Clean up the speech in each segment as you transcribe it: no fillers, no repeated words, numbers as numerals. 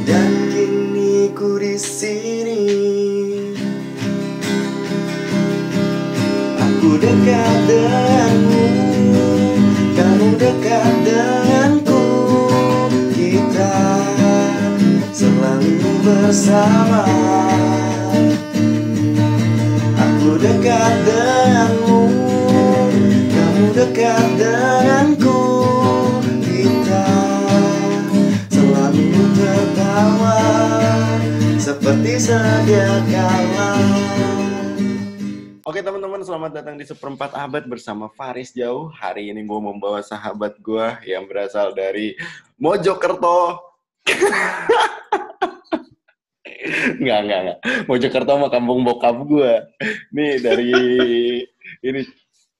dan kini ku di sini. Aku dekat denganmu, kamu dekat denganku. Kita selalu bersama. Aku dekat denganmu, kamu dekat denganku. Kita selalu tertawa seperti sedia kala. Oke teman-teman, selamat datang di Seperempat Abad bersama Faris Jauh. Hari ini gue membawa sahabat gue yang berasal dari Mojokerto. Enggak. Mojokerto sama kampung bokap gue. Nih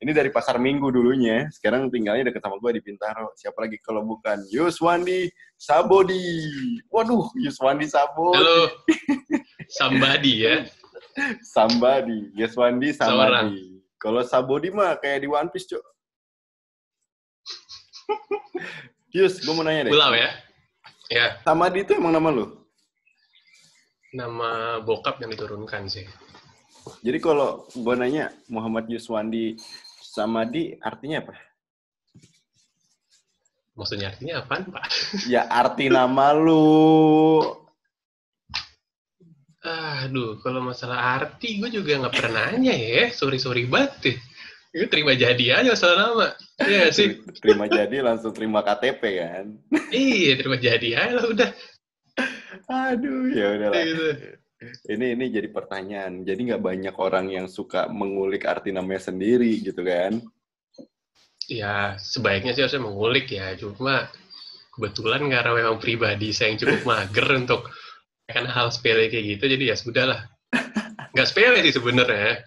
ini dari Pasar Minggu dulunya. Sekarang tinggalnya deket sama gue di Bintaro. Siapa lagi kalau bukan Yuswandi Sabodi. Waduh, Yuswandi Sabodi. Halo, Sambadi ya. Sambadi, Yuswandi Samadi. Kalau Sabodi mah kayak di One Piece, Cok. Yus, gue mau nanya deh. Pulau ya? Ya. Samadi itu emang nama lu? Nama bokap yang diturunkan sih. Jadi kalau gue nanya Muhammad Yuswandi Samadi artinya apa? Maksudnya artinya apaan, Pak? Ya arti nama lu. Aduh, kalau masalah arti gue juga nggak pernah nanya ya. Sorry banget deh. Gue terima jadi aja masalah nama. Iya sih. Terima jadi langsung terima KTP kan? Iya, terima jadi aja lah udah. Aduh, ya udahlah. Gitu. Ini jadi pertanyaan. Jadi nggak banyak orang yang suka mengulik arti namanya sendiri gitu kan? Ya, sebaiknya sih harusnya mengulik ya. Cuma kebetulan karena memang pribadi saya yang cukup mager untuk kan hal sepele kayak gitu, jadi ya sudahlah. Nggak sepele sih sebenarnya.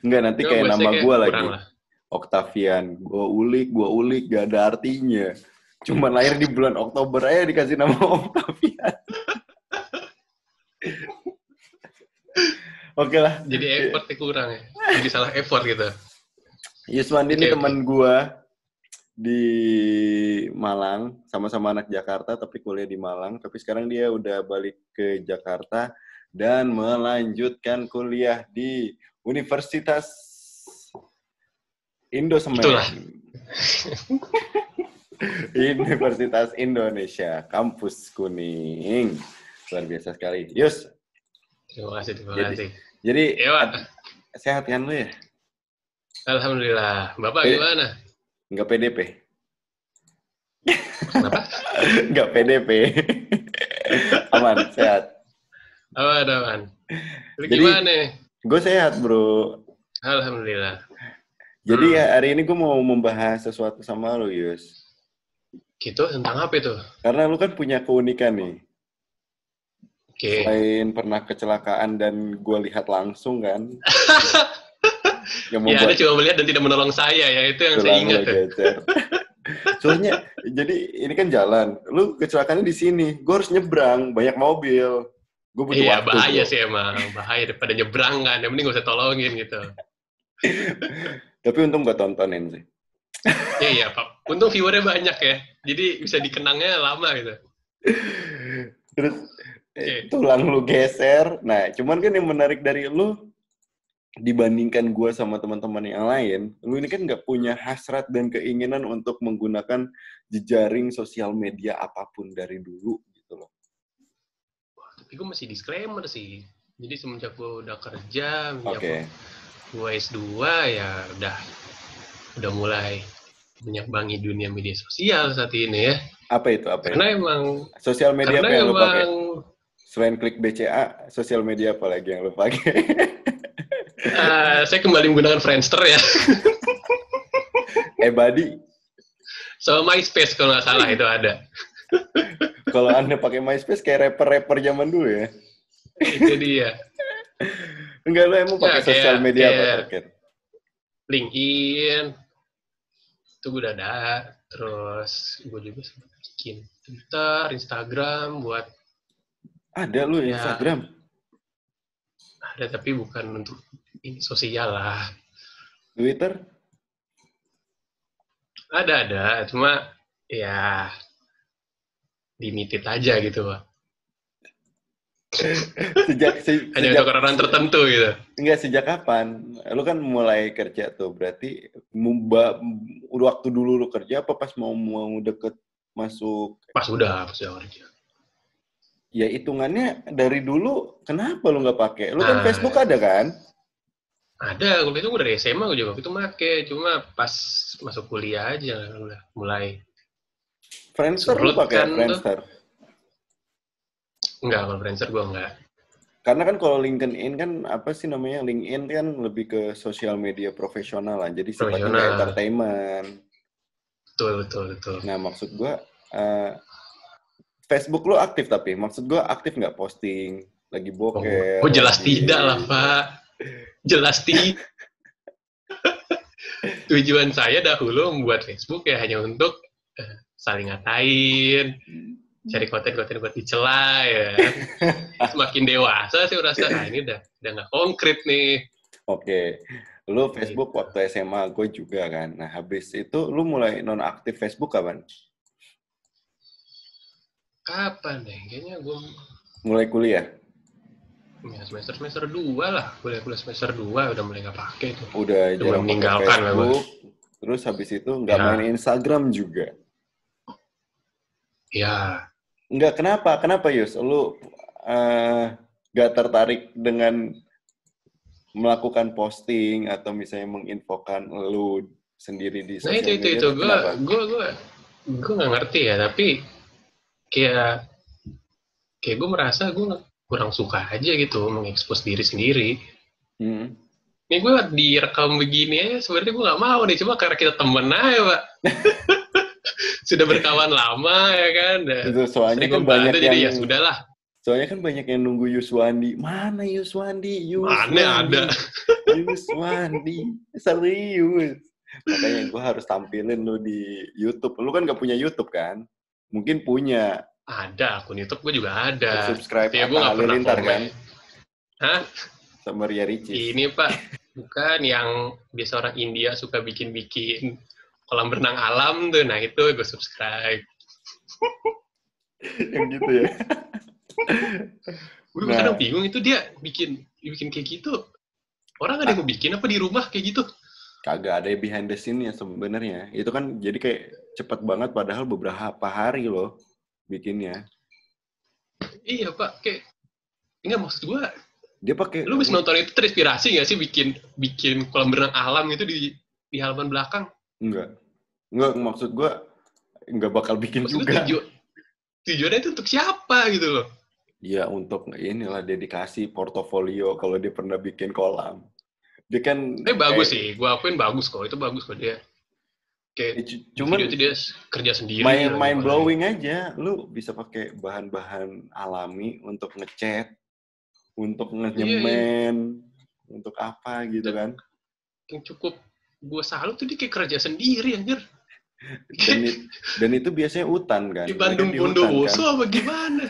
Enggak, nanti kayak nama gue lagi. Lah. Octavian. Gue ulik, gak ada artinya. Cuma lahir di bulan Oktober aja dikasih nama Octavian. Oke lah. Jadi effortnya kurang ya. Jadi salah effort gitu. Yuswandi ini teman gue di Malang, sama-sama anak Jakarta tapi kuliah di Malang, tapi sekarang dia udah balik ke Jakarta dan melanjutkan kuliah di Universitas Indosemen. Itulah. Universitas Indonesia, Kampus Kuning. Luar biasa sekali. Yus. Terima kasih. Jadi sehat kan lu ya? Alhamdulillah. Bapak gimana? Enggak PDP. Kenapa? Enggak PDP. Aman, sehat. Aman. Lu gimana? Gue sehat, bro. Alhamdulillah. Jadi hari ini gue mau membahas sesuatu sama lu, Yus. Gitu? Tentang apa itu? Karena lu kan punya keunikan nih. Oke. Selain pernah kecelakaan dan gue lihat langsung kan. Ya, Anda cuma melihat dan tidak menolong saya ya, itu yang saya ingat. Soalnya, jadi ini kan jalan. Lu kecelakaannya di sini. Gue harus nyebrang, banyak mobil. Gue butuh waktu. Iya, bahaya sih emang. Bahaya daripada nyebrang kan. Yang penting gak usah tolongin gitu. Tapi untung gue tontonin sih. Iya, Pak. Untung viewernya banyak ya. Jadi bisa dikenangnya lama gitu. Terus tulang lu geser. Nah, cuman kan yang menarik dari lu, dibandingkan gue sama teman-teman yang lain, lu ini kan nggak punya hasrat dan keinginan untuk menggunakan jejaring sosial media apapun dari dulu gitu loh. Wah, tapi gue masih disclaimer sih. Jadi semenjak gue udah kerja, gue S2 ya udah mulai menyambangi dunia media sosial saat ini ya. Apa itu? Karena emang sosial media apa yang lu pakai? Selain klik BCA, sosial media apa lagi yang lu pakai? Saya kembali menggunakan Friendster ya. Buddy. Sama MySpace kalau nggak salah itu ada. Kalau Anda pakai MySpace kayak rapper zaman dulu ya? Itu dia. Enggak, lo emang pakai sosial media apa terakhir? LinkedIn. Itu gue udah ada. Terus gue juga sempat bikin Twitter, Instagram buat. Ada lu Instagram? Ada, tapi bukan untuk ini sosial lah. Twitter? Ada. Cuma ya limited aja gitu Pak. Hanya untuk orang tertentu gitu. Enggak, sejak kapan? Lu kan mulai kerja tuh, berarti waktu dulu lu kerja apa pas mau deket masuk? Pas udah kerja. Ya hitungannya dari dulu, kenapa lu nggak pakai? Lu kan Facebook ada kan? Ada, waktu itu gue dari SMA gue juga waktu itu make, cuma pas masuk kuliah aja udah mulai. Friendster lu pakai Friendster? Enggak, kalau Friendster gue enggak. Karena kan kalau LinkedIn kan apa sih namanya? LinkedIn kan lebih ke sosial media profesional lah, jadi sifatnya kayak entertainment. Betul. Nah maksud gue, Facebook lu aktif tapi, maksud gue aktif nggak posting lagi boker? Oh jelas tidak lah Pak, jelas tidak. Tujuan saya dahulu membuat Facebook ya hanya untuk saling ngatain, cari konten-konten buat dicela ya. Semakin dewasa sih merasa ini udah nggak konkret nih. Oke. Lu Facebook waktu SMA, gue juga kan. Nah habis itu lu mulai nonaktif Facebook kapan? Kapan deh? Kayaknya gue mulai kuliah. Ya, semester 2 lah. Kuliah semester 2 udah mulai nggak pakai tuh. Udah jarang meninggalkan Facebook. Terus habis itu nggak main Instagram juga. Ya. Nggak, kenapa Yus? Lu nggak tertarik dengan melakukan posting atau misalnya menginfokan lu sendiri di sosial media? Nah gue nggak ngerti ya, tapi kayak gue merasa gue kurang suka aja gitu mengekspos diri sendiri. Ini gue direkam begini aja sebenarnya gue nggak mau nih, cuma karena kita temen aja Pak. Sudah berkawan lama ya kan. Soalnya kan banyak yang ya sudahlah. Soalnya kan banyak yang nunggu Yuswandi. Mana Yuswandi? Mana ada? Yuswandi. Serius. Makanya gue harus tampilin lu di YouTube. Lu kan gak punya YouTube kan? Mungkin punya. Ada, akun YouTube gue juga ada. Subscribe ya, gue gak pernah Halilintar kan? Hah? Sama Ria Ricis. Ini Pak, bukan yang biasa orang India suka bikin-bikin kolam renang alam tuh. Nah itu gue subscribe. Yang gitu ya? Gue kadang bingung itu dia bikin kayak gitu. Orang ada yang mau bikin apa di rumah kayak gitu? Kagak ada behind the scene-nya sebenarnya. Itu kan jadi kayak cepet banget padahal beberapa hari loh bikinnya. Iya Pak, kayak enggak maksud gue. Dia pakai. Lu bisa nonton itu terinspirasi nggak sih bikin kolam renang alam itu di halaman belakang? Enggak, maksud gue nggak bakal bikin maksud juga. Tujuannya itu untuk siapa gitu loh? Ya untuk inilah dedikasi portofolio kalau dia pernah bikin kolam. Dia kan. Bagus sih, gue akuin bagus kok, itu bagus kok dia. Kayak cuman video itu dia kerja sendiri. Main blowing aja, lu bisa pakai bahan-bahan alami untuk ngecat, untuk nyemen, untuk apa gitu kan? Yang cukup gue salut tuh dia kayak kerja sendiri anjir. Dan itu biasanya hutan kan? Di Bandung Bondowoso apa gimana?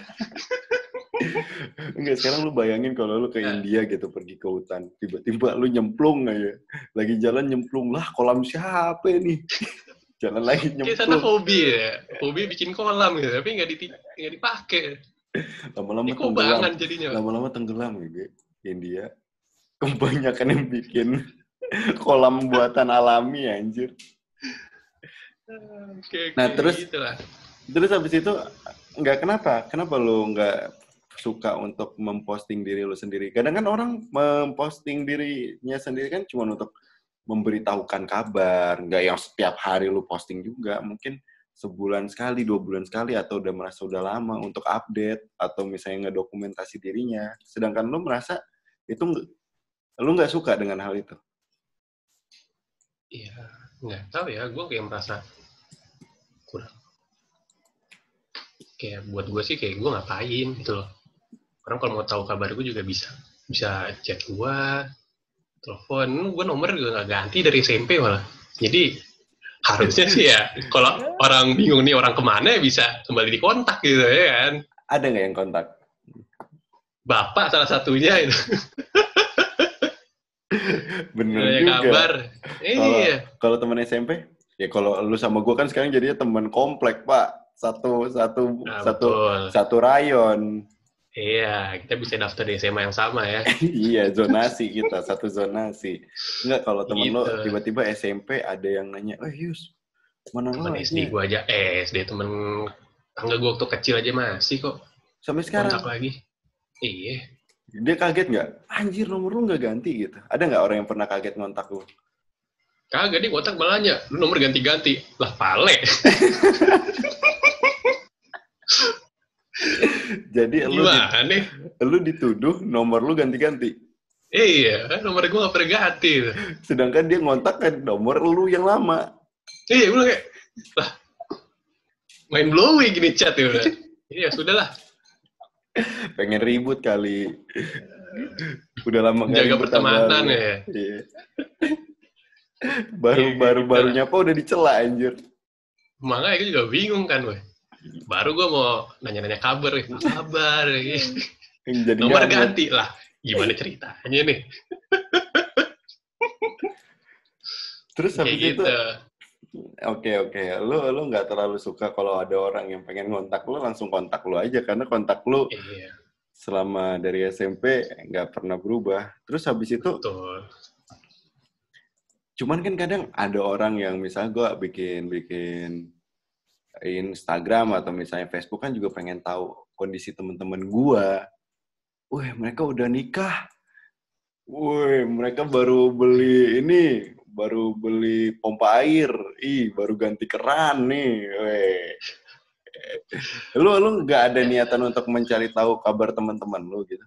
Enggak, sekarang lu bayangin kalau lu ke India gitu, pergi ke hutan, tiba-tiba lu nyemplung aja, lagi jalan nyemplung, lah kolam siapa nih? Jalan lagi nyemplung. Kayak sana hobi bikin kolam gitu, tapi nggak dipakai. Lama-lama tenggelam. Lama-lama tenggelam gitu. India kebanyakan yang bikin kolam buatan alami anjir. Nah terus habis itu kenapa lu nggak suka untuk memposting diri lu sendiri? Kadang kan orang memposting dirinya sendiri kan cuma untuk memberitahukan kabar, nggak yang setiap hari lu posting juga, mungkin sebulan sekali, 2 bulan sekali, atau udah merasa udah lama untuk update atau misalnya ngedokumentasi dirinya. Sedangkan lu merasa itu lu nggak suka dengan hal itu? Iya, nggak tahu ya, gue kayak merasa kurang. Kayak buat gue sih kayak gue ngapain gitu loh. Orang kalau mau tahu kabar gue juga bisa chat gue, telepon. Gue nomor juga nggak ganti dari SMP malah. Jadi harusnya sih ya, kalau orang bingung nih orang kemana bisa kembali di kontak gitu ya kan. Ada nggak yang kontak? Bapak salah satunya itu. Bener juga. Kabar. Kalau teman SMP, ya kalau lu sama gue kan sekarang jadinya teman komplek, Pak. satu rayon. Iya, kita bisa daftar di SMA yang sama ya. Iya, zonasi kita, satu zonasi. Enggak, kalau temen gitu. lo tiba-tiba SMP ada yang nanya, Yus, mana temen lo SD gue aja, SD temen tangga gue waktu kecil aja masih kok. Sampai sekarang? Kontak lagi. Iya. Dia kaget nggak? Anjir, nomor lu nggak ganti gitu. Ada nggak orang yang pernah kaget ngontak lu? Kagak, dia kontak malahnya. Lu nomor ganti-ganti. Lah, pale. Jadi lu dituduh nomor lu ganti-ganti. Iya, nomor gue gak pernah ganti. Sedangkan dia ngontak kan nomor lu yang lama. Iya, gue kayak, lah, main blowing gini chat ya udah. Iya, sudahlah. Pengen ribut kali. Udah lama gak jaga pertemanan ya. Iya. Baru nyapa udah dicela anjir. Makanya gue juga bingung kan, weh. Baru gue mau nanya-nanya kabar, kabar. Jadi nomor ganti lah. Gimana ceritanya nih? Terus habis itu, oke. Lu nggak terlalu suka kalau ada orang yang pengen ngontak lu, langsung kontak lu aja. Karena kontak lu selama dari SMP nggak pernah berubah. Terus habis itu, betul. Cuman kan kadang ada orang yang misalnya gue bikin Instagram atau misalnya Facebook kan juga pengen tahu kondisi teman-teman gue. Wih, mereka udah nikah. Wih, mereka baru beli pompa air. Baru ganti keran nih. Wih. Lu nggak ada niatan untuk mencari tahu kabar teman-teman lu gitu?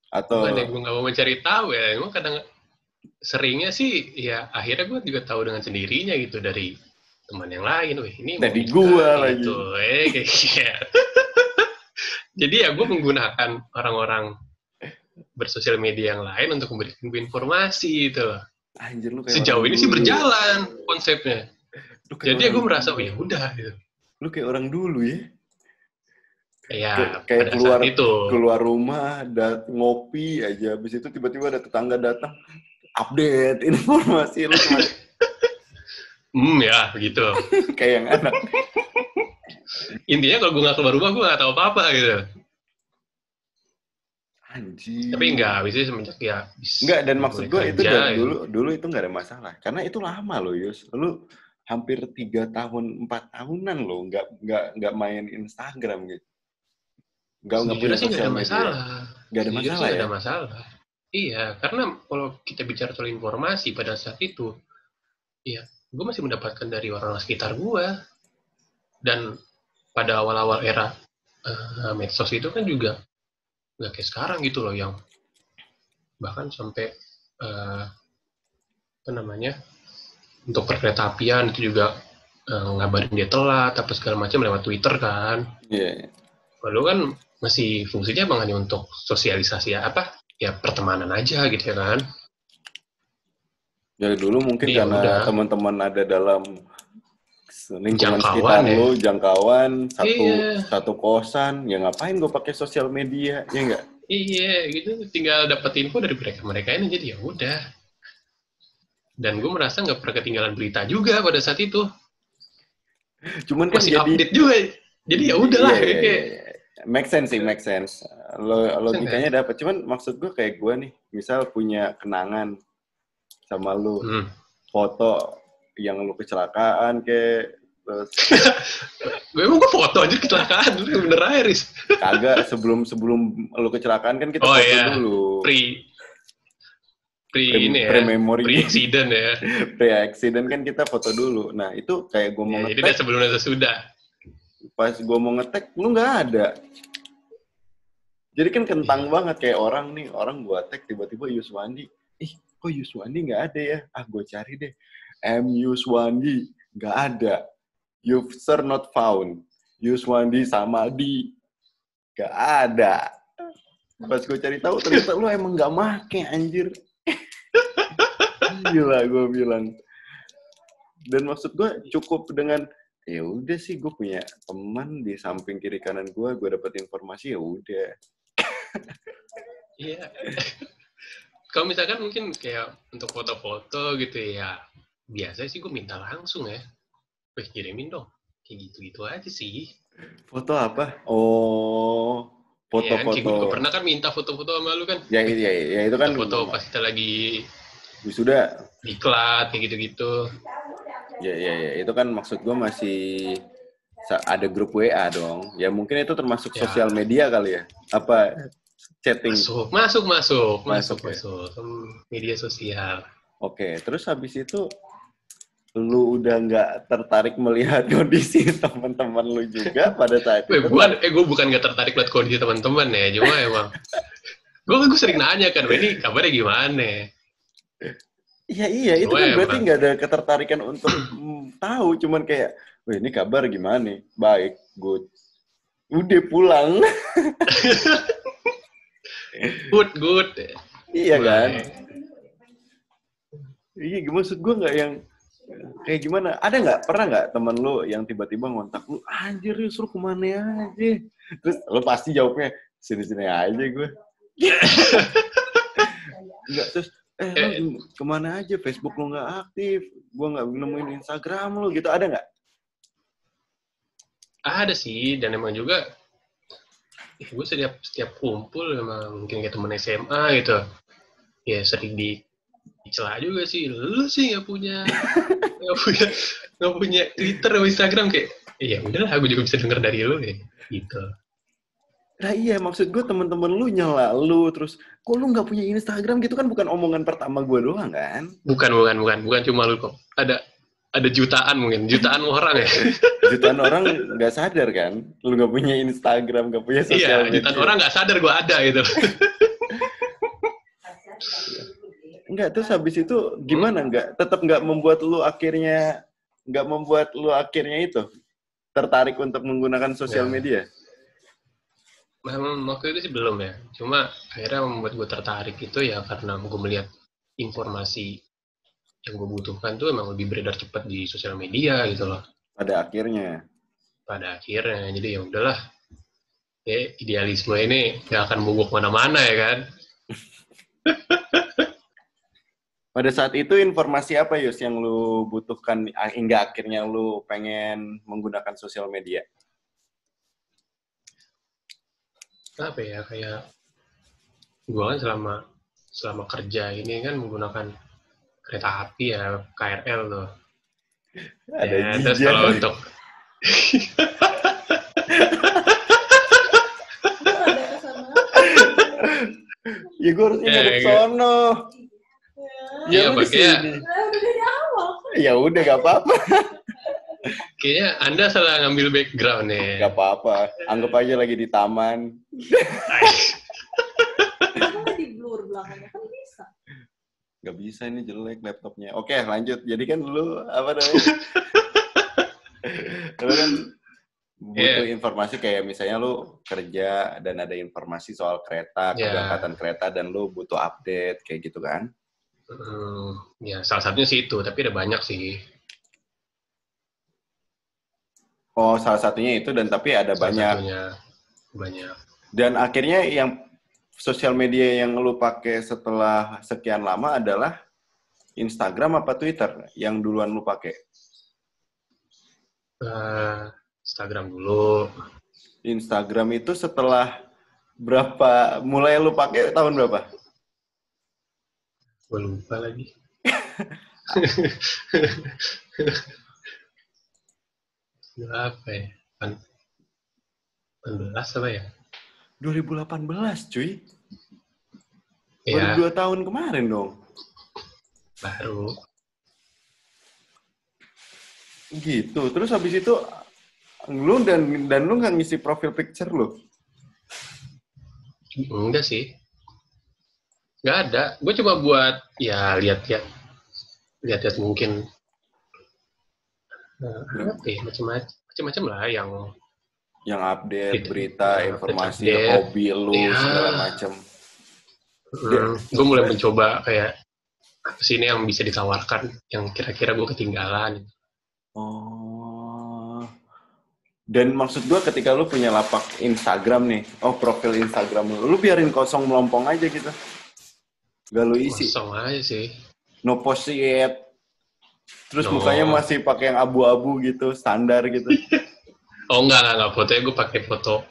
Atau? Bukan ya, gue nggak mau mencari tahu ya. Emang kadang seringnya sih ya akhirnya gue juga tahu dengan sendirinya gitu dari teman yang lain. Wih, ini dari gue lagi. Gitu. Jadi ya gue menggunakan orang-orang bersosial media yang lain untuk memberikan informasi gitu loh. Anjir, lu kayak sejauh ini sih berjalan konsepnya. Jadi gue merasa ya udah gitu. Lu kayak orang dulu ya. Ya, kayak keluar rumah, ngopi aja, habis itu tiba-tiba ada tetangga datang, update informasi lu. Ya begitu. Kayak yang anak. Intinya kalau gue nggak keluar rumah, gue nggak tahu apa-apa gitu. Anjir. Tapi enggak, biasanya semenjak ya. Enggak, dan maksud gue itu dari dulu itu nggak ada masalah, karena itu lama loh, Yus. Lu hampir 3 tahun, 4 tahunan loh, nggak main Instagram gitu. Nggak punya sosial media. Nggak ada masalah ya? Ada masalah. Iya, karena kalau kita bicara soal informasi pada saat itu, ya gue masih mendapatkan dari orang sekitar gue. Dan pada awal-awal era medsos itu kan juga nggak kayak sekarang gitu loh, yang bahkan sampai untuk perkeretaapian itu juga ngabarin dia telat apa segala macam lewat Twitter kan. Iya. Lalu kan masih fungsinya emang hanya untuk sosialisasi ya pertemanan aja gitu ya kan. Dari dulu mungkin karena teman-teman ada dalam lingkungan sekitar lu, jangkauan, satu kosan, ya ngapain gue pakai sosial media, ya enggak? Iya, gitu tinggal dapat info dari mereka ini, jadi ya udah. Dan gue merasa nggak pernah ketinggalan berita juga pada saat itu. Cuman kan masih update juga, jadi ya udahlah. Make sense. Logikanya dapat. Cuman maksud gue kayak gue nih, misal punya kenangan sama lu, foto yang lu kecelakaan terus gue emang gue foto aja kecelakaan lu bener aja, Riz. Kagak, sebelum lu kecelakaan kan kita foto dulu. Pre-accident ya. Pre-accident kan kita foto dulu. Nah, itu kayak gue mau nge-tag. Jadi sebelumnya sesudah. Pas gue mau nge-tag, lu nggak ada. Jadi kan kentang banget kayak orang gue tag tiba-tiba Yuswandi. Kok Yuswandi nggak ada ya? Gue cari deh. Yuswandi nggak ada. User not found. Yuswandi Samadi nggak ada. Pas gue cari tahu ternyata lu emang nggak make anjir. Gila gue bilang. Dan maksud gue cukup dengan ya udah sih, gue punya teman di samping kiri kanan gue dapat informasi, ya udah. Iya. Kalau misalkan mungkin kayak untuk foto-foto gitu ya, biasa sih gue minta langsung ya. Kirimin dong. Kayak gitu-gitu aja sih. Foto apa? Oh, Kayak gue juga foto-foto. pernah kan minta foto-foto sama lu kan. Ya, ya itu kan Foto-foto pas kita lagi wisuda. diklat, kayak gitu-gitu. Ya, itu kan maksud gue masih ada grup WA dong. Ya mungkin itu termasuk Ya, sosial media kali ya? Apa chatting? masuk Ya. media sosial. Oke, terus habis itu lu udah nggak tertarik melihat kondisi teman-teman lu juga pada saat itu? Gue bukan gak tertarik lihat kondisi teman-teman ya, cuma emang gue sering nanya kan, ini kabarnya gimana? Iya, itu Cuma kan berarti emang nggak ada ketertarikan untuk tahu, cuman kayak, wah ini kabar gimana nih? Baik, good. Udah pulang. good. Iya Baik. kan? Iya, maksud gue nggak yang kayak gimana? Ada nggak? Pernah nggak temen lu yang tiba-tiba ngontak lu, anjir suruh kemana aja? Terus lu pasti jawabnya, sini-sini aja gue. Enggak, terus lu kemana aja? Facebook lu nggak aktif, gue nggak nemuin Instagram lu gitu, ada nggak? Ada sih, dan emang juga gue setiap kumpul emang mungkin kayak temen SMA gitu, ya sering dicela juga sih. Lu sih nggak punya Twitter atau Instagram, kayak ya udahlah, aku juga bisa denger dari lu ya gitu. Nah iya, maksud gue temen-temen lu nyela lu, terus kok lu nggak punya Instagram gitu kan bukan omongan pertama gue doang kan? Bukan cuma lu kok. Ada jutaan orang ya. Jutaan orang nggak sadar kan, lu nggak punya Instagram, nggak punya sosial Iya, media. jutaan orang nggak sadar gue ada gitu. Enggak, terus habis itu gimana? Tetap nggak membuat lu akhirnya itu tertarik untuk menggunakan sosial media? Memang waktu itu sih belum ya. Cuma akhirnya membuat gue tertarik itu ya karena gue melihat informasi yang gue butuhkan tuh emang lebih beredar cepat di sosial media gitu loh. Pada akhirnya, Jadi ya udahlah. Ya, idealisme ini gak akan mogok mana-mana ya kan. pada saat itu informasi apa Yus yang lu butuhkan hingga akhirnya lu pengen menggunakan sosial media? Apa ya, kayak gue kan selama kerja ini kan menggunakan kereta api ya, KRL tuh. Ada ya, terus kalau untuk ya gue harusnya ngadep sono. Ya makanya ya udah gak apa-apa. Kayaknya Anda salah ngambil background ya. Gak apa-apa, anggap aja lagi di taman. Di blur belakangnya kan bisa. Gak bisa, ini jelek laptopnya. Oke, lanjut. Jadi kan lu apa namanya? Lu kan butuh informasi kayak misalnya lu kerja dan ada informasi soal kereta, keberangkatan kereta, dan lu butuh update kayak gitu kan? Ya salah satunya sih itu, tapi ada banyak sih. Oh, salah satunya itu, dan tapi ada banyak. Dan akhirnya yang sosial media yang lu pakai setelah sekian lama adalah Instagram apa Twitter yang duluan lu pakai? Instagram dulu. Instagram itu setelah berapa, mulai lu pakai tahun berapa? Gue lupa lagi. Berapa ya? 18 apa ya? 2018 cuy. Ya. Baru 2 tahun kemarin dong. Baru. Gitu. Terus habis itu lu dan lu nggak ngisi profile picture lu? Enggak sih. Nggak ada. Gue cuma buat ya lihat-lihat mungkin macam-macam lah yang update berita, informasi, hobi lu segala macam. Gue mulai mencoba kayak apa sih ini yang bisa ditawarkan yang kira-kira gue ketinggalan. Oh. Dan maksud gue ketika lu punya lapak Instagram nih, profil Instagram lu biarin kosong melompong aja gitu. Gak lu isi. Kosong aja sih. No post yet. Terus mukanya masih pakai yang abu-abu gitu, standar gitu. Oh enggak. Fotonya gue pakai foto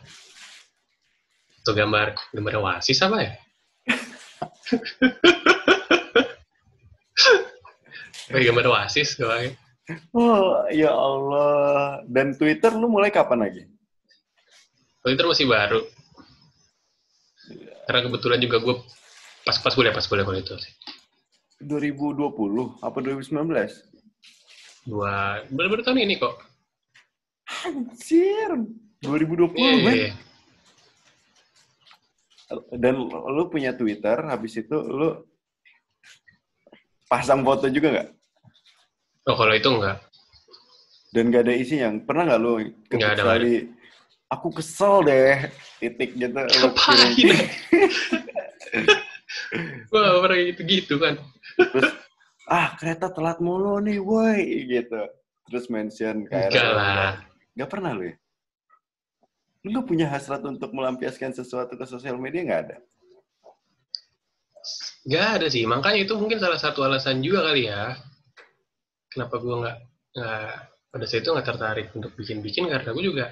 gambar Oasis apa ya? Pakai gambar Oasis gue. Oh, ya Allah. Dan Twitter lu mulai kapan lagi? Twitter masih baru. Karena kebetulan juga gue pas kuliah kalau itu sih. 2020 apa 2019? Baru tahun ini kok. Anjir. 2020 kan? Dan lu punya Twitter, habis itu lu pasang foto juga nggak? Oh, kalau itu enggak. Dan nggak ada isinya. Pernah nggak lu ketik sekali, aku kesel deh, titik gitu. Ngapain? Wah, pernah gitu kan. Terus, kereta telat mulu nih, woi, gitu. Terus mention KRL. Enggak lah. Nggak pernah lu ya? Lu nggak punya hasrat untuk melampiaskan sesuatu ke sosial media, nggak ada? Nggak ada sih. Makanya itu mungkin salah satu alasan juga kali ya. Kenapa gue nggak pada saat itu nggak tertarik untuk bikin karena gue juga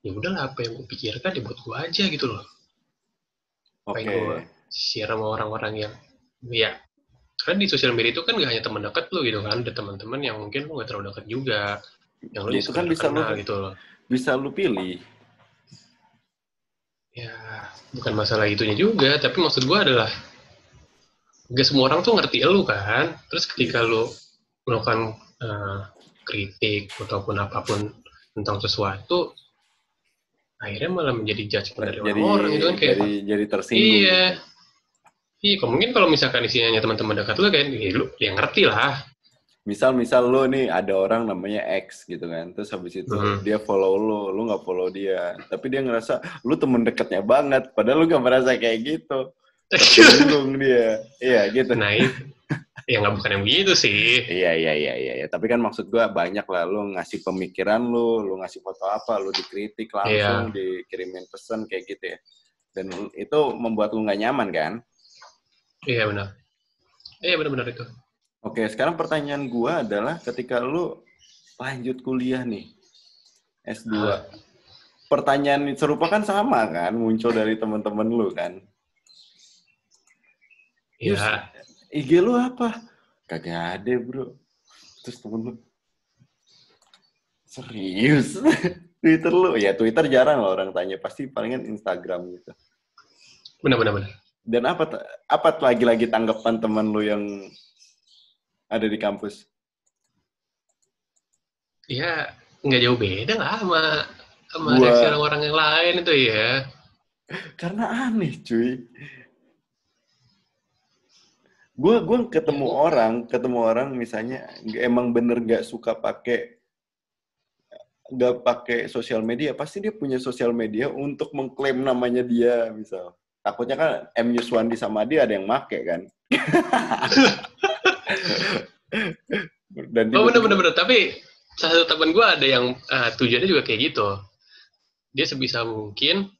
ya udahlah apa yang gue pikirkan dibuat gue aja gitu loh. Apa yang gue share sama orang-orang yang ya karena di sosial media itu kan nggak hanya teman dekat lu gitu kan, ada teman-teman yang mungkin lu nggak terlalu dekat juga, yang lu itu kan bisa kenal lu gitu loh. Bisa lu pilih. Ya bukan masalah itunya juga, tapi maksud gue adalah gak semua orang tuh ngerti lu kan, terus ketika lu melakukan kritik ataupun apapun tentang sesuatu, akhirnya malah menjadi judgement dari orang-orang itu kan kayak jadi tersinggung. Iya, mungkin kalau misalkan isinya teman-teman dekat lu kan, ya lu yang ngerti lah. Misal lu nih ada orang namanya X gitu kan, terus habis itu dia follow lu nggak follow dia, tapi dia ngerasa lu temen dekatnya banget, padahal lu nggak merasa kayak gitu. Tersinggung dia, iya gitu. Nah, ya nggak bukan yang begitu sih. Iya. Tapi kan maksud gue banyak lah, lu ngasih pemikiran lu ngasih foto apa, lu dikritik langsung, dikirimin pesan kayak gitu ya. Dan itu membuat lu nggak nyaman kan? Iya benar. Iya benar itu. Oke, sekarang pertanyaan gue adalah ketika lu lanjut kuliah nih, S2, pertanyaan serupa kan sama kan, muncul dari teman-teman lu kan? Iya. IG lu apa? Kagak ada bro. Terus temen lu, serius? Twitter lu? Ya Twitter jarang lah orang tanya, pasti palingan Instagram gitu. Benar. Dan apa lagi-lagi tanggapan teman lu yang ada di kampus? Ya, nggak jauh beda lah sama reaksi orang-orang yang lain itu ya. Karena aneh cuy. Gue ketemu orang misalnya emang bener gak suka pakai sosial media, pasti dia punya sosial media untuk mengklaim namanya dia, misal. Takutnya kan M. Yuswandi sama dia ada yang make kan. Dan bener. Tapi salah satu teman gue ada yang tujuannya juga kayak gitu. Dia sebisa mungkin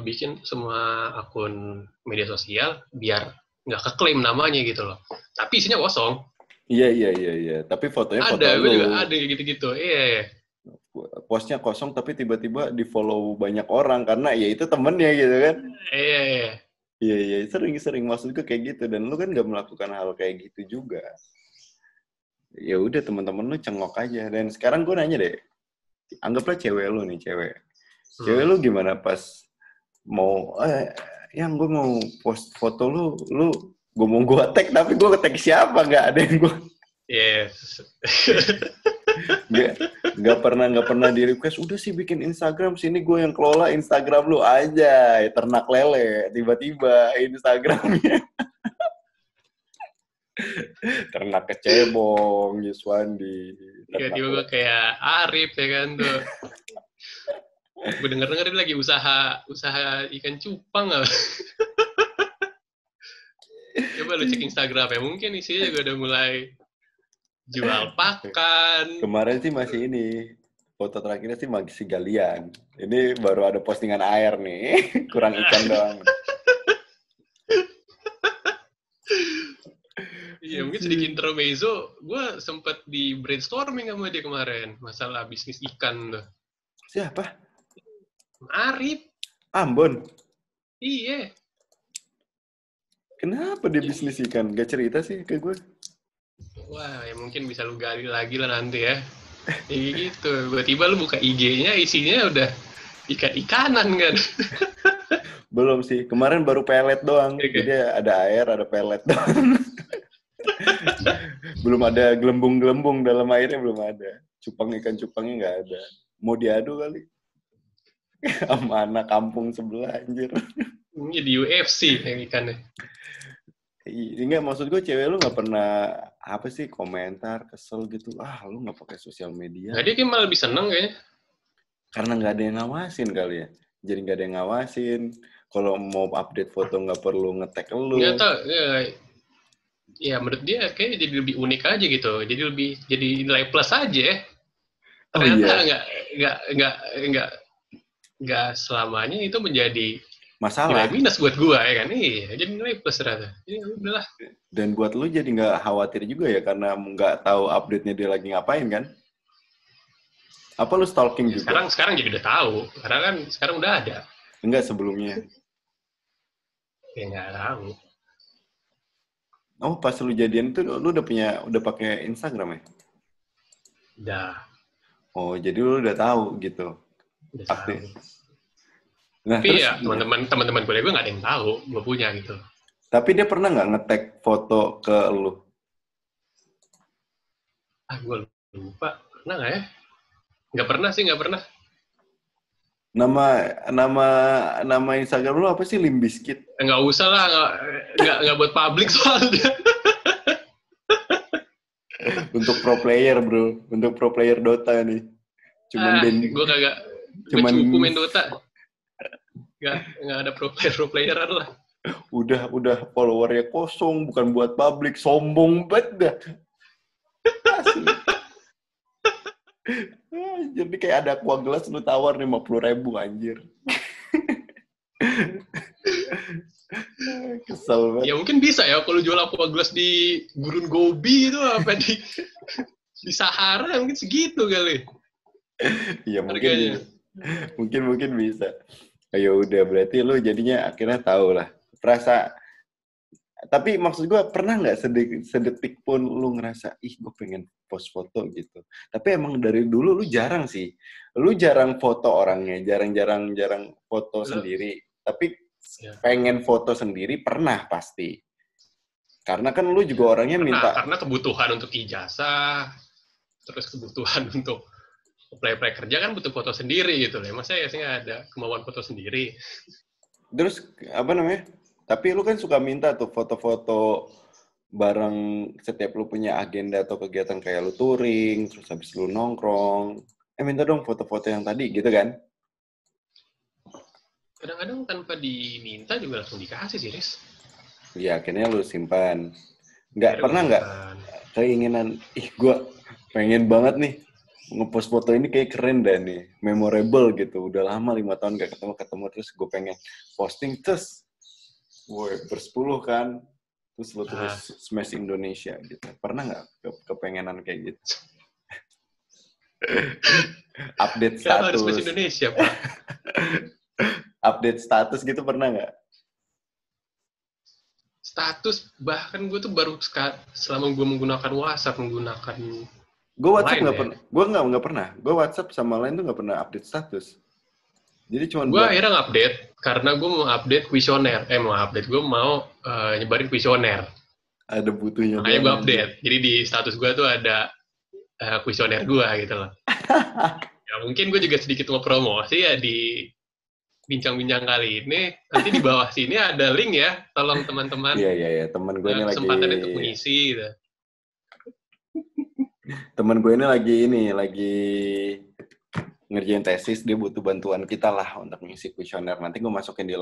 bikin semua akun media sosial biar nggak keklaim namanya gitu loh. Tapi isinya kosong. Iya. Tapi fotonya foto lu. Gue juga ada gitu-gitu. Iya. Postnya kosong tapi tiba-tiba di follow banyak orang karena ya itu temennya gitu kan. Iya, sering maksud gue kayak gitu, dan lu kan gak melakukan hal kayak gitu juga. Ya udah teman-teman lu cengok aja. Dan sekarang gue nanya deh, anggaplah cewek lu nih, cewek lu gimana pas mau yang gue mau post foto lu gue mau gue tag tapi gue tag siapa, nggak ada yang gue nggak pernah di request, udah sih bikin Instagram sini gue yang kelola Instagram lu aja, ternak lele tiba-tiba Instagramnya ternak kecebong Yuswandi, tiba-tiba gue kayak Arif ya kan tuh. Gue denger dia lagi usaha ikan cupang nggak? Coba lu cek Instagram ya, mungkin isinya juga udah mulai jual pakan. Kemarin sih masih ini, foto terakhirnya sih masih galian. Ini baru ada postingan air nih, kurang ikan doang. Iya Ya mungkin sedikit intermezzo, gue sempat di brainstorming sama dia kemarin masalah bisnis ikan tuh. Siapa? Arif. Ambon. Iya. Kenapa dia bisnis ikan? Gak cerita sih ke gue. Wah, ya mungkin bisa lu gali lagi lah nanti ya. Kayak gitu. Tiba-tiba lu buka IG-nya, isinya udah ikan-ikanan kan. Belum sih. Kemarin baru pelet doang. Okay. Jadi ada air, ada pelet doang. Belum ada gelembung-gelembung dalam airnya, belum ada. Ikan cupangnya nggak ada. Mau diadu kali. Sama anak kampung sebelah, anjir. Ini di UFC yang ikannya. Enggak, maksud gue cewek lu nggak pernah apa sih komentar kesel gitu, lu nggak pakai sosial media. Nah, dia kayak malah lebih seneng kayaknya. Karena nggak ada yang ngawasin kali ya. Jadi nggak ada yang ngawasin. Kalau mau update foto nggak perlu nge-tag lu. Nggak tahu. Ya menurut dia kayaknya jadi lebih unik aja gitu. Jadi nilai plus aja. Ternyata nggak selamanya itu menjadi masalah. Nilai minus buat gua ya kan. Iya, jadi nilai plus ternyata. Jadi udahlah. Dan buat lu jadi nggak khawatir juga ya karena nggak tahu update-nya dia lagi ngapain kan? Apa lu stalking ya, juga? Sekarang jadi udah tahu. Karena kan sekarang udah ada. Enggak sebelumnya. Ya nggak tahu. Oh, pas lu jadian tuh lu udah pakai Instagram ya? Udah. Oh, jadi lu udah tahu gitu. Udah update. tahu. Nah, tapi terus, ya teman-teman kuliah gue nggak ada yang tahu gue punya gitu. Tapi dia pernah nggak nge-tag foto ke lu? Gue lupa. Pernah nggak ya? Nggak pernah. Nama Instagram lu apa sih? Limbiskit? Nggak usah lah, nggak buat publik soalnya. Untuk pro player bro, untuk pro player Dota nih. Gue kagak. Gue cukup main Dota. Nggak ada pro playeran lah. Udah followernya kosong, bukan buat publik, sombong banget dah. Jadi kayak ada aqua gelas lu tawar 50.000 anjir. Kesel banget. Ya mungkin bisa ya kalau jual aqua gelas di Gurun Gobi itu apa di Sahara mungkin segitu kali. Iya mungkin bisa. Ayo udah berarti lu jadinya akhirnya tahu lah. Tapi maksud gue pernah nggak sedetik pun lu ngerasa gue pengen post foto gitu. Tapi emang dari dulu lu jarang sih. Lu jarang foto orangnya, jarang foto sendiri. Tapi pengen foto sendiri pernah pasti. Karena kan lu juga orangnya minta. Karena kebutuhan untuk ijazah, terus kebutuhan untuk play kerja kan butuh foto sendiri gitu loh. Masa ya sih nggak ada kemauan foto sendiri. Terus apa namanya? Tapi lu kan suka minta tuh foto-foto bareng setiap lu punya agenda atau kegiatan kayak lu touring, terus habis lu nongkrong. Minta dong foto-foto yang tadi gitu kan? Kadang-kadang tanpa diminta juga langsung dikasih sih, Riz. Ya akhirnya lu simpan. Pernah nggak keinginan, gue pengen banget nih ngepost foto ini kayak keren dah nih, memorable gitu. Udah lama 5 tahun gak ketemu terus gue pengen posting terus, bersepuluh kan, terus lo terus smash Indonesia gitu. Pernah nggak kepengenan kayak gitu? Update status. Kenapa harus smash Indonesia, Pak? Update status gitu pernah nggak? Status bahkan gue tuh baru selama gue menggunakan WhatsApp Gue WhatsApp nggak pernah. Gue nggak pernah. Gue WhatsApp sama lain tuh nggak pernah update status. Jadi cuma gue akhirnya nge-update karena gue mau update kuesioner. Gue mau nyebarin kuesioner. Ada butuhnya. Makanya gue update. Jadi di status gue tuh ada kuesioner gue gitu loh. Ya mungkin gue juga sedikit mau promosi ya di bincang-bincang kali ini. Nanti di bawah sini ada link ya. Tolong teman-teman. Iya. Teman gue ini lagi. Kesempatan untuk mengisi gitu. Temen gue ini lagi ngerjain tesis, dia butuh bantuan kita lah untuk ngisi kuesioner. Nanti gue masukin di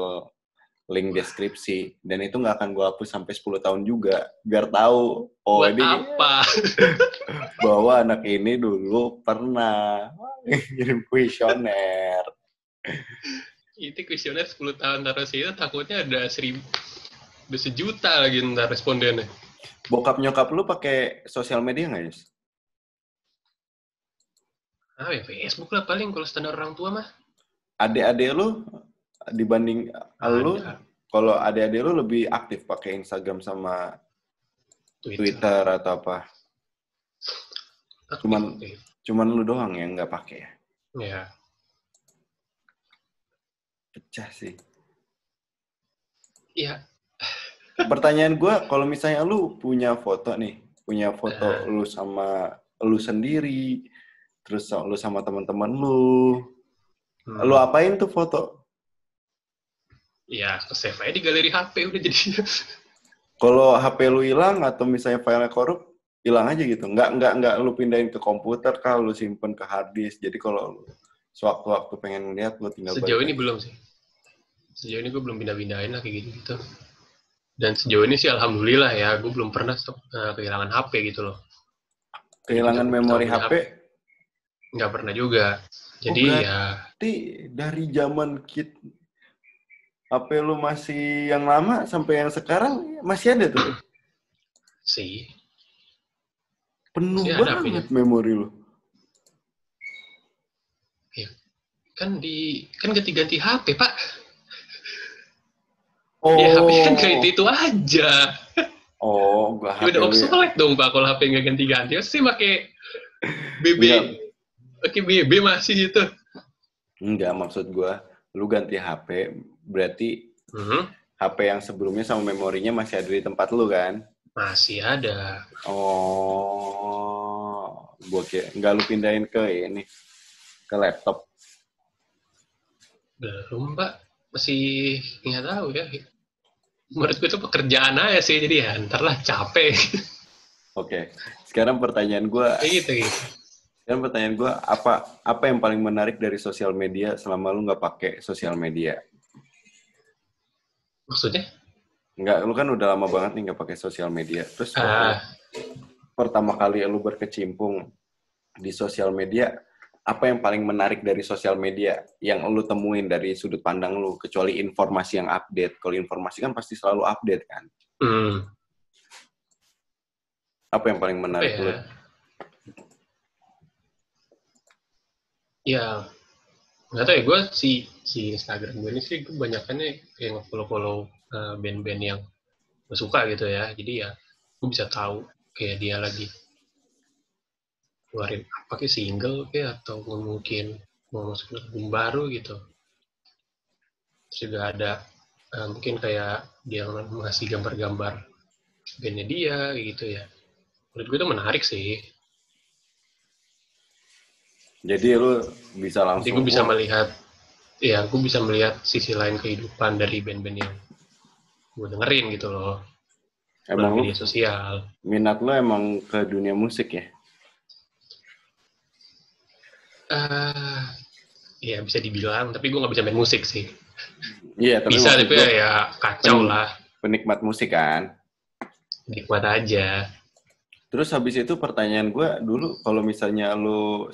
link deskripsi, dan itu nggak akan gue hapus sampai 10 tahun juga, biar tahu buat ini apa? bahwa anak ini dulu pernah ngirim kuesioner. Itu kuesioner 10 tahun terus itu takutnya ada 1.000, udah 1 juta lagi ntar respondennya. Bokap nyokap lu pakai sosial media nggak, Yus? Ya Facebook lah paling kalau standar orang tua mah. Adik-adik lu dibanding lu, kalau adik-adik lu lebih aktif pakai Instagram sama Twitter atau apa? Cuman lu doang yang nggak pakai ya? Iya. Pecah sih. Iya. Pertanyaan gue, kalau misalnya lu punya foto lu sama lu sendiri, terus lu sama teman-teman lu, lu apain tuh foto? Ya, save aja di galeri HP udah jadi. Kalau HP lu hilang atau misalnya filenya korup, hilang aja gitu. Nggak lu pindahin ke komputer kah, lu simpen ke hard disk. Jadi kalau sewaktu-waktu pengen lihat lu tinggal sejauh ini belum sih. Sejauh ini gue belum pindah-pindahin lah kayak gitu. Dan sejauh ini sih alhamdulillah ya, gue belum pernah kehilangan HP gitu loh. Kehilangan memori HP? Nggak pernah juga. Jadi berarti dari zaman HP lu masih yang lama sampai yang sekarang masih ada tuh? Sih. Penuh banget memori lu. Ya. Kan ganti-ganti HP, Pak. Oh. Ya, HP kan kayak itu aja. Oh, gua HP. Udah obsolete dong, Pak, kalau HP nggak ganti-ganti. Masih pakai BB. Pakai BB masih gitu. Enggak, maksud gua, lu ganti HP, berarti HP yang sebelumnya sama memorinya masih ada di tempat lu kan? Masih ada. Oh, gua kira nggak lu pindahin ke laptop? Belum, Pak. Masih nggak tahu ya. Menurut gue itu pekerjaan aja sih, jadi ya ntarlah capek. Oke. Sekarang pertanyaan gue. Gitu. Sekarang pertanyaan gue, apa yang paling menarik dari sosial media selama lu nggak pakai sosial media? Maksudnya? Nggak, lu kan udah lama banget nih nggak pakai sosial media. Terus pertama kali lu berkecimpung di sosial media, apa yang paling menarik dari sosial media yang lu temuin dari sudut pandang lu, kecuali informasi yang update? Kalau informasi kan pasti selalu update kan? Apa yang paling menarik lu? Ya, nggak tahu ya, gue si Instagram gue ini sih kebanyakannya kayak nge-follow band-band yang gue suka gitu ya. Jadi ya, gue bisa tahu kayak dia lagi keluarin apa kayak single kayak atau mungkin mau masuk album baru gitu. Terus juga ada mungkin kayak dia ngasih gambar-gambar bandnya dia gitu ya. Menurut gue itu menarik sih. Jadi lu bisa langsung. Jadi gue bisa melihat sisi lain kehidupan dari band-band yang gue dengerin gitu loh. Emang media sosial. Minat lo emang ke dunia musik ya? Ya bisa dibilang, tapi gue nggak bisa main musik sih. Iya, tapi bisa, tapi ya kacau lah. Penikmat musik kan? Penikmat aja. Terus habis itu pertanyaan gue dulu, kalau misalnya lu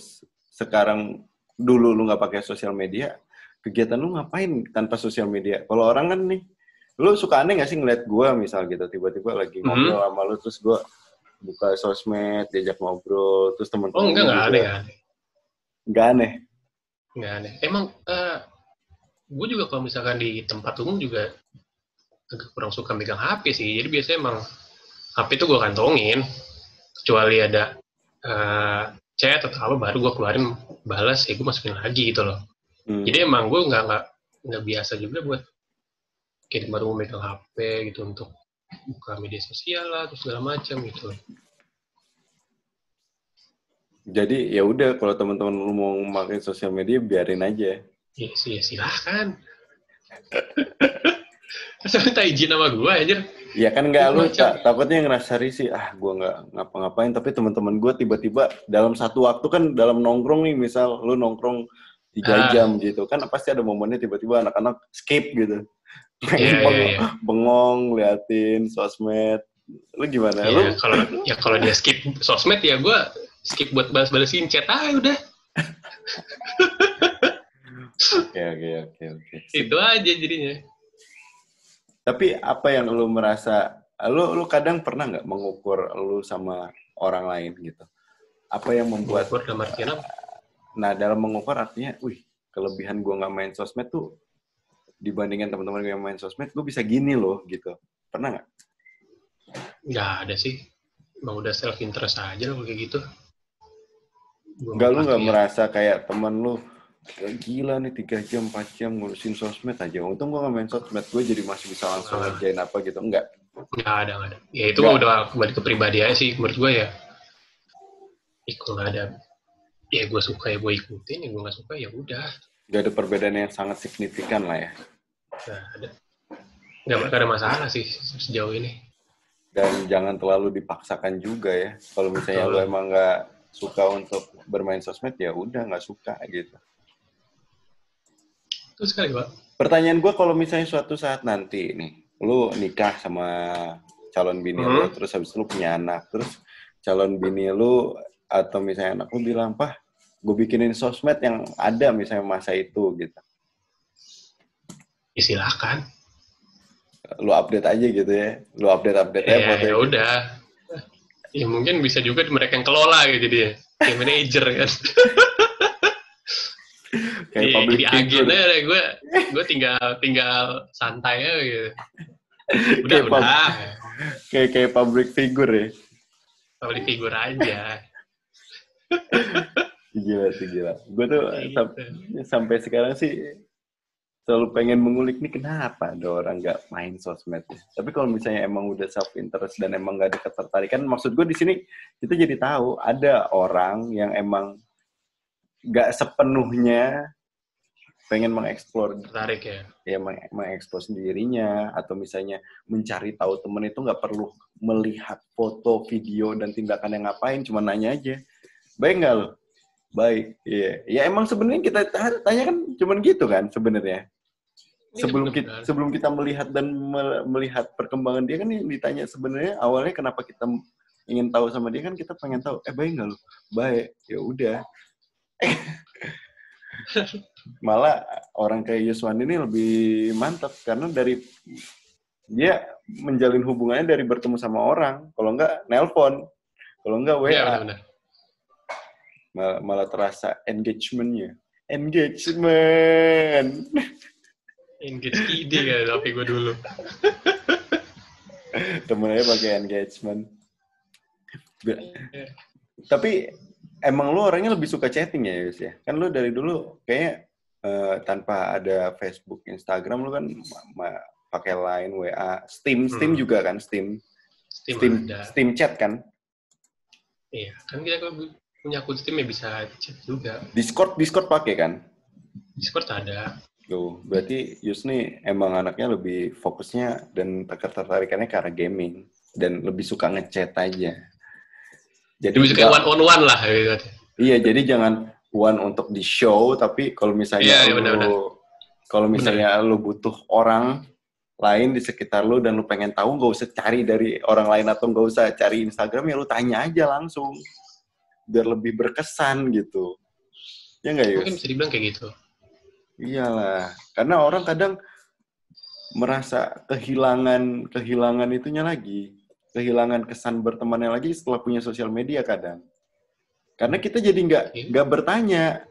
sekarang dulu lu nggak pakai sosial media, kegiatan lu ngapain tanpa sosial media? Kalau orang kan nih, lu suka aneh nggak sih ngeliat gue misal gitu, tiba-tiba lagi ngobrol sama lu, terus gue buka sosmed, diajak ngobrol, terus teman-teman enggak aneh. Nggak aneh? Nggak aneh. Emang gue juga kalau misalkan di tempat umum juga agak kurang suka megang HP sih. Jadi biasanya emang HP itu gue kantongin. Kecuali ada chat atau apa baru gue keluarin balas, ya gue masukin lagi gitu loh. Jadi emang gue nggak biasa juga buat kayak baru megang HP gitu untuk buka media sosial lah terus segala macam gitu. Jadi ya udah, kalau teman-teman lu mau pakai sosial media biarin aja. Iya sih, ya silahkan. Masa minta izin sama gue aja? Ya kan nggak, lu takutnya ngerasa risih, gue nggak ngapa-ngapain, tapi teman-teman gue tiba-tiba dalam satu waktu kan, dalam nongkrong nih, misal lu nongkrong 3 jam gitu, kan pasti ada momennya tiba-tiba anak-anak skip gitu. Bengong, liatin sosmed. Lu gimana? Kalau dia skip sosmed ya gue skip buat balas-balasin chat udah. Oke. Itu aja jadinya. Tapi apa yang lu merasa lu kadang pernah nggak mengukur lu sama orang lain gitu? Apa yang membuat... Mengukur dalam artian apa? Nah, dalam mengukur artinya, kelebihan gue nggak main sosmed tuh dibandingkan teman-teman gue yang main sosmed, gue bisa gini loh, gitu. Pernah nggak? Nggak ada sih. Emang udah self-interest aja loh kayak gitu. Lu nggak merasa kayak teman lu, gila nih 3 jam, 4 jam ngurusin sosmed aja. Untung gue nggak main sosmed, gue jadi masih bisa langsung ngerjain apa gitu. Enggak? Nggak ada. Ya itu udah kembali ke pribadi aja sih. Menurut gue ya, kalau nggak ada, ya gue suka ya gue ikutin, ya gue nggak suka ya udah. Nggak ada perbedaan yang sangat signifikan lah ya. Nggak ada masalah sih sejauh ini. Dan jangan terlalu dipaksakan juga ya. Kalau misalnya lu emang nggak suka untuk bermain sosmed, ya udah nggak suka gitu. Itu sekali, Pak. Pertanyaan gue, kalau misalnya suatu saat nanti nih, lu nikah sama calon bini lu, terus habis itu lu punya anak, terus calon bini lu atau misalnya anak lu bilang, "Pah, gue bikinin sosmed yang ada misalnya masa itu," gitu. Ya silakan. Lu update aja gitu ya. Lu update aja. Ya udah. Ya mungkin bisa juga mereka yang kelola gitu dia. Kayak manajer kan. Kayak public figure. Jadi agennya gue tinggal santai aja gitu. Udah. Kayak public figure ya. Public figure aja. Gila. Gue tuh sampai sekarang sih selalu pengen mengulik nih kenapa ada orang nggak main sosmed. Tapi kalau misalnya emang udah self interest dan emang nggak ada ketertarikan, maksud gue di sini kita jadi tahu ada orang yang emang nggak sepenuhnya pengen mengeksplor, tertarik ya mengeksplor sendirinya, atau misalnya mencari tahu temen itu nggak perlu melihat foto, video dan tindakan yang ngapain, cuma nanya aja, baik nggak lo? Baik, iya. Ya emang sebenarnya kita tanya kan cuman gitu kan sebenarnya. Sebelum kita melihat dan melihat perkembangan dia kan yang ditanya sebenarnya awalnya kenapa kita ingin tahu sama dia kan kita pengen tahu, baik nggak lo? Baik, ya udah. Malah orang kayak Yuswan ini lebih mantap karena dari dia menjalin hubungannya dari bertemu sama orang, kalau nggak nelpon, kalau nggak WA. Ya, benar. Malah terasa engagement Engage ide kan tapi gue dulu. Temennya pakai engagement. Tapi emang lu orangnya lebih suka chatting ya Yus ya? Kan lu dari dulu kayak tanpa ada Facebook, Instagram lu kan pakai Line, WA, Steam juga kan, Steam chat kan? Iya, kan kita punya akun Steam ya bisa chat juga. Discord pakai kan? Discord ada. Tuh, berarti Yus nih emang anaknya lebih fokusnya dan ketertarikannya ke arah gaming dan lebih suka ngechat aja. Jadi lebih suka one on one lah gitu. Iya, jadi jangan one untuk di show, tapi kalau misalnya lu butuh orang lain di sekitar lu dan lu pengen tahu, nggak usah cari dari orang lain atau nggak usah cari Instagram, ya lu tanya aja langsung. Biar lebih berkesan gitu. Ya nggak, Yus? Mungkin bisa dibilang kayak gitu. Iyalah. Karena orang kadang merasa kehilangan itunya lagi. Kehilangan kesan bertemannya lagi setelah punya sosial media kadang. Karena kita jadi nggak bertanya.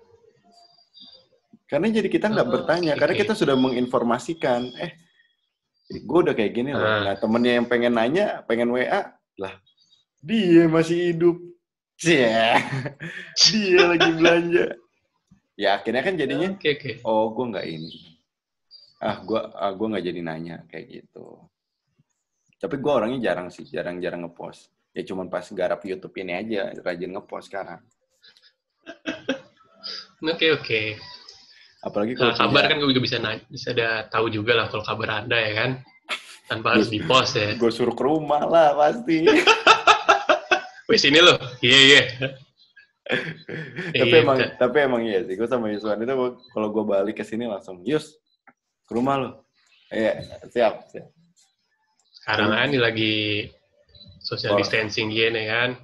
Karena jadi kita nggak bertanya. Karena kita sudah menginformasikan. Gue udah kayak gini loh. Nah, temennya yang pengen nanya, pengen WA, lah dia masih hidup. Dia lagi belanja. Ya akhirnya kan jadinya, oh gue nggak ini. Gue nggak jadi nanya kayak gitu. Tapi gue orangnya jarang ngepost. Ya cuman pas garap YouTube ini aja rajin ngepost sekarang. Oke. Apalagi kalau kabar kan gue juga bisa tahu juga lah kalau kabar Anda ya kan, tanpa harus dipost ya. Gue suruh ke rumah lah pasti. Wes ini loh, iya. Tapi emang iya sih, gue sama Yuswan itu kalau gue balik ke sini langsung, Yus, ke rumah lo. Iya, siap. Sekarang kan lagi social distancing gini kan,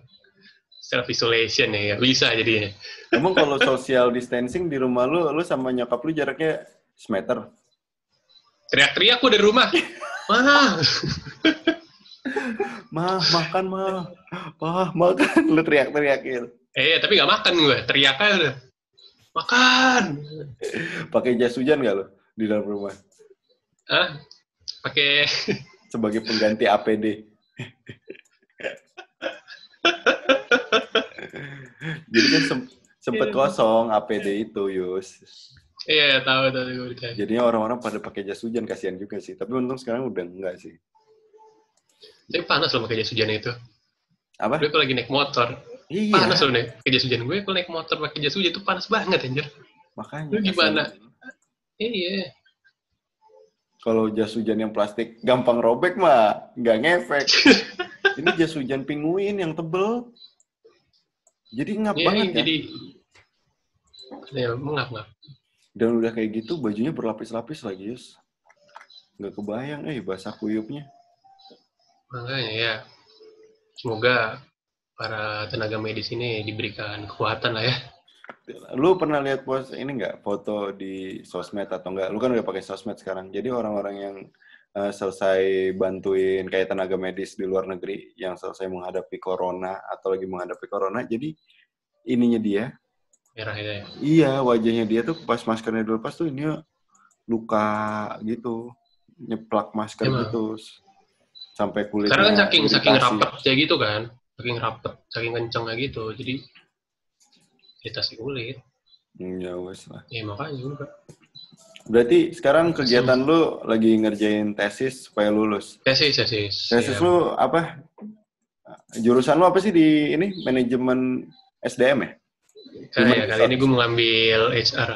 self isolation ya, bisa jadinya. Emang kalau social distancing di rumah lu sama nyokap lu jaraknya semeter? Teriak-teriak gue dari rumah. Mana? Makan mah. Makan. Lu teriak-teriakin. Tapi nggak makan gue, teriak aja udah. Makan. Pakai jas hujan nggak lo di dalam rumah? Pakai. Sebagai pengganti APD. Jadi kan sempet kosong APD itu, Yus. Iya, tahu gue. Jadinya orang-orang pada pakai jas hujan, kasihan juga sih. Tapi untung sekarang udah enggak sih. Tapi panas loh pakai jas hujan itu. Apa? Gue kalau lagi naik motor. Iya. Panas loh nih pakai jas hujan. Gue kalau naik motor pakai jas hujan itu panas banget anjir. Makanya. Lu gimana? Iya. Kalau jas hujan yang plastik gampang robek mah nggak ngefek. Ini jas hujan penguin yang tebel. Jadi ngap banget kan? Jadi ya ngap. Dan udah kayak gitu bajunya berlapis-lapis lagi, Yus. Nggak kebayang, basah kuyupnya. Makanya ya. Semoga para tenaga medis ini diberikan kekuatan lah ya. Lu pernah lihat ini nggak, foto di sosmed atau nggak? Lu kan udah pakai sosmed sekarang. Jadi orang-orang yang selesai bantuin kayak tenaga medis di luar negeri yang selesai menghadapi corona atau lagi menghadapi corona, jadi ininya dia merah itu ya? Iya, wajahnya dia tuh pas maskernya dilepas tuh ini luka gitu, nyeplak masker gitu, sampai kulitnya. Karena kan saking rapet kayak gitu kan, saking kencengnya gitu, jadi iritasi kulit. Ya wes lah. Ya makanya juga. Berarti sekarang kegiatan lu lagi ngerjain tesis supaya lulus. Tesis ya. Lu apa? Jurusan lu apa sih di ini? Manajemen SDM ya? Kali ini gue mau ngambil HR.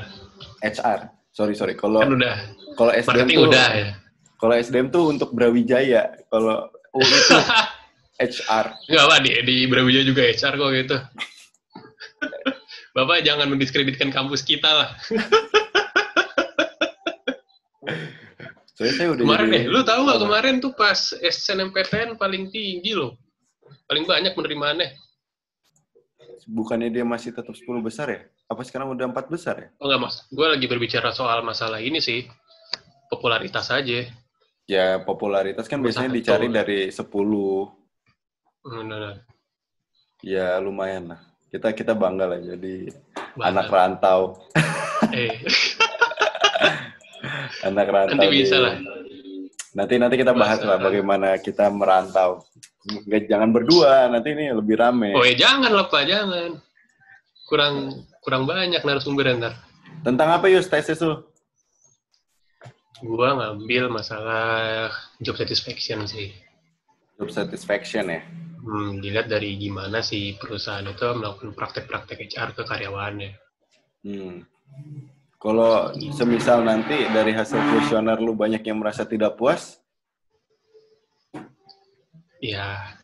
Sorry. Kalau kan udah. Kalau SDM tuh udah ya. Kalau SDM tuh untuk Brawijaya. Kalau UI itu HR. Enggak Pak, di Brawijaya juga HR kok gitu. Bapak jangan mendiskreditkan kampus kita lah. Saya udah kemarin lu tahu nggak kemarin tuh pas SNMPTN paling tinggi loh. Paling banyak penerimaannya. Bukannya dia masih tetap 10 besar ya? Apa sekarang udah 4 besar ya? Oh enggak, Mas. Gue lagi berbicara soal masalah ini sih. Popularitas aja. Ya, popularitas kan biasanya dicari dari 10. Benar. Ya, lumayan lah. Kita bangga lah jadi anak rantau. Anak rantau. Nanti bisa lah. Nanti kita bahas lah bagaimana kita merantau. Jangan berdua, nanti ini lebih rame. Oh ya jangan lah Pak, jangan. Kurang banyak narasumber ntar. Tentang apa Yus tesis lu? Gua ngambil masalah job satisfaction sih. Job satisfaction ya? Dilihat dari gimana sih perusahaan itu melakukan praktek-praktek HR ke karyawannya. Kalau semisal nanti dari hasil kuesioner lu banyak yang merasa tidak puas? Ya,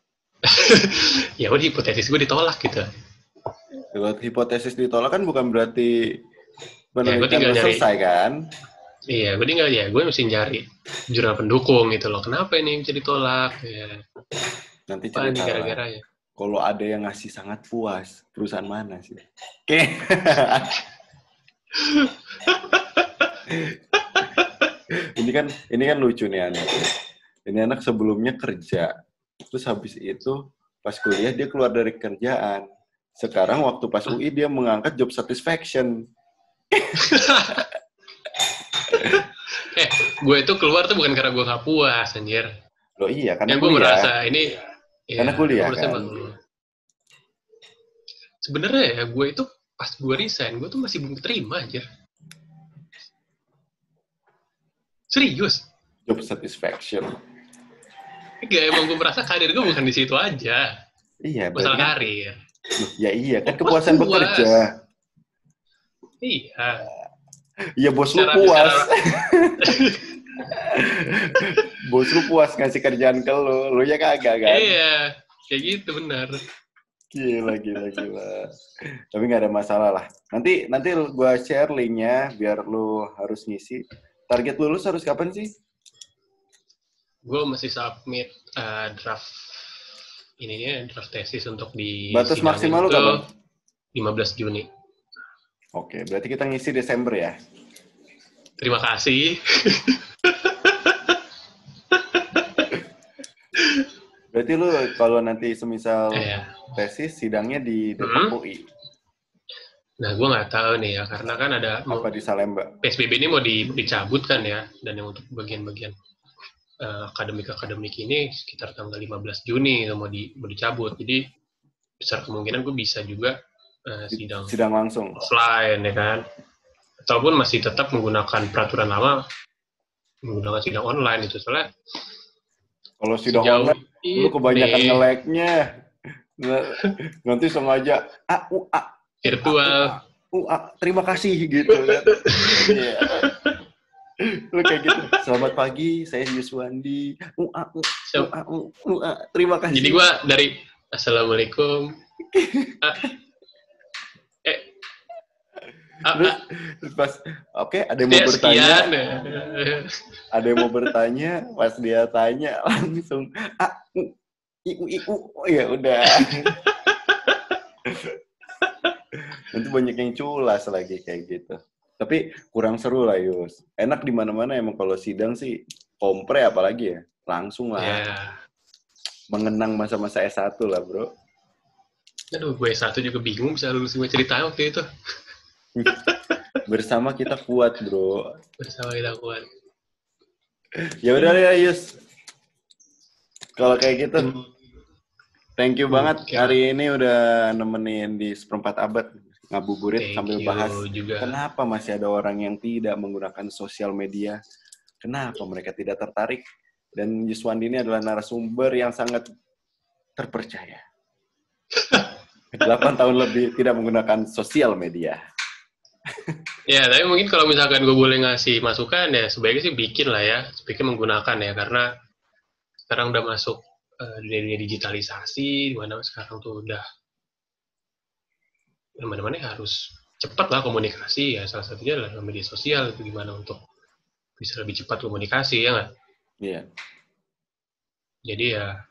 ya udah hipotesis gue ditolak gitu. Kalau hipotesis ditolak kan bukan berarti penelitian selesai kan? Iya, gue mesti nyari jurnal pendukung gitu loh. Kenapa ini bisa ditolak? Ya. Nanti cerita gara-garanya. Kalau ada yang ngasih sangat puas, perusahaan mana sih? Oke. Ini kan lucu nih anak. Ini anak sebelumnya kerja. Terus habis itu pas kuliah dia keluar dari kerjaan. Sekarang waktu pas UI dia mengangkat job satisfaction. Gue itu keluar tuh bukan karena gue gak puas, anjir. Loh iya, karena gue merasa ini... Karena kuliah kan? Sebenarnya ya, gue itu pas gue resign, gue tuh masih belum terima, anjir. Serius? Job satisfaction. Enggak, emang gue merasa karir gue bukan di situ aja. Iya, masalah karir. Ya iya, kan kepuasan bekerja. Iya. Iya, bos lu puas. Bos lu puas ngasih kerjaan ke lu ya kagak kan? Iya, kayak gitu benar. Gila. Tapi nggak ada masalah lah. Nanti gue share linknya biar lu harus ngisi. Target lulus harus kapan sih? Gue masih submit draft tesis untuk di batas maksimal lu kapan? 15 Juni. Oke, berarti kita ngisi Desember ya? Terima kasih. Berarti lu kalau nanti semisal tesis sidangnya di Depok UI. Nah, gue nggak tahu nih ya, karena kan ada apa di Salemba. PSBB ini mau dicabut kan ya, dan yang untuk bagian-bagian akademik ini sekitar tanggal 15 Juni mau dicabut. Jadi besar kemungkinan gue bisa juga sidang langsung offline ya kan. Ataupun masih tetap menggunakan peraturan lama, menggunakan sidang online itu. Soalnya kalau sidang online lu kebanyakan nge-lag-nya. Nanti sengaja virtual. Terima kasih gitu kan. Yeah. Lu kayak gitu. Selamat pagi, saya Yuswandi. Terima kasih. Jadi gua dari Assalamualaikum. Terus pas ada yang mau bertanya. Ada yang mau bertanya, pas dia tanya langsung ya udah. Nanti banyak yang culas lagi kayak gitu. Tapi kurang seru lah, Yus. Enak di mana-mana emang kalau sidang sih kompre apalagi ya. Langsung lah. Yeah. Mengenang masa-masa S1 lah, Bro. Aduh, gue S1 juga bingung bisa lulus semua ceritanya waktu itu. Bersama kita kuat, Bro. Bersama kita kuat. Ya udah ya, Yus. Kalau kayak gitu. Thank you banget hari ini udah nemenin di seperempat abad ngabuburit sambil bahas juga. Kenapa masih ada orang yang tidak menggunakan sosial media, kenapa mereka tidak tertarik, dan Yuswandi ini adalah narasumber yang sangat terpercaya. 8 tahun lebih tidak menggunakan sosial media. Ya, tapi mungkin kalau misalkan gue boleh ngasih masukan ya sebaiknya sih bikin lah ya, sebaiknya menggunakan ya, karena sekarang udah masuk dunia digitalisasi, di mana sekarang tuh udah mana-mana harus cepat lah komunikasi ya, salah satunya adalah media sosial. Itu gimana untuk bisa lebih cepat komunikasi ya nggak? Iya. Jadi ya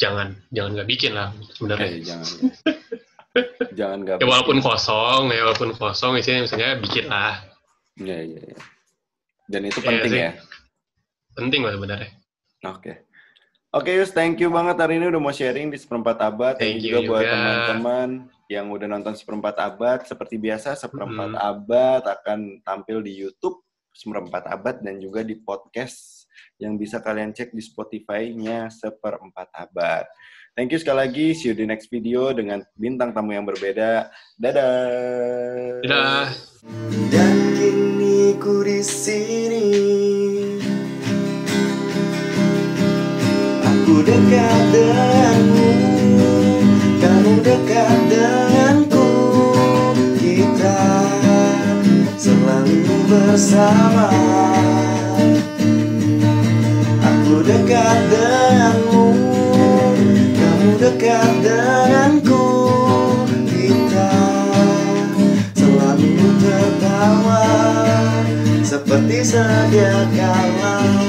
jangan nggak bikin lah sebenarnya. Jangan nggak. Ya walaupun kosong isinya misalnya bikin lah. Iya. Dan itu penting ya. Penting lah sebenarnya. Oke, Yus, thank you banget hari ini udah mau sharing di seperempat abad. Thank you juga buat teman-teman yang udah nonton seperempat abad. Seperti biasa, seperempat abad akan tampil di YouTube seperempat abad dan juga di podcast yang bisa kalian cek di Spotify-nya seperempat abad. Thank you sekali lagi. See you di next video dengan bintang tamu yang berbeda. Dadah. Dadah. Dan kini ku di sini. Aku dekat denganmu, kamu dekat denganku. Kita selalu bersama. Aku dekat denganmu, kamu dekat denganku. Kita selalu tertawa seperti sedia kala.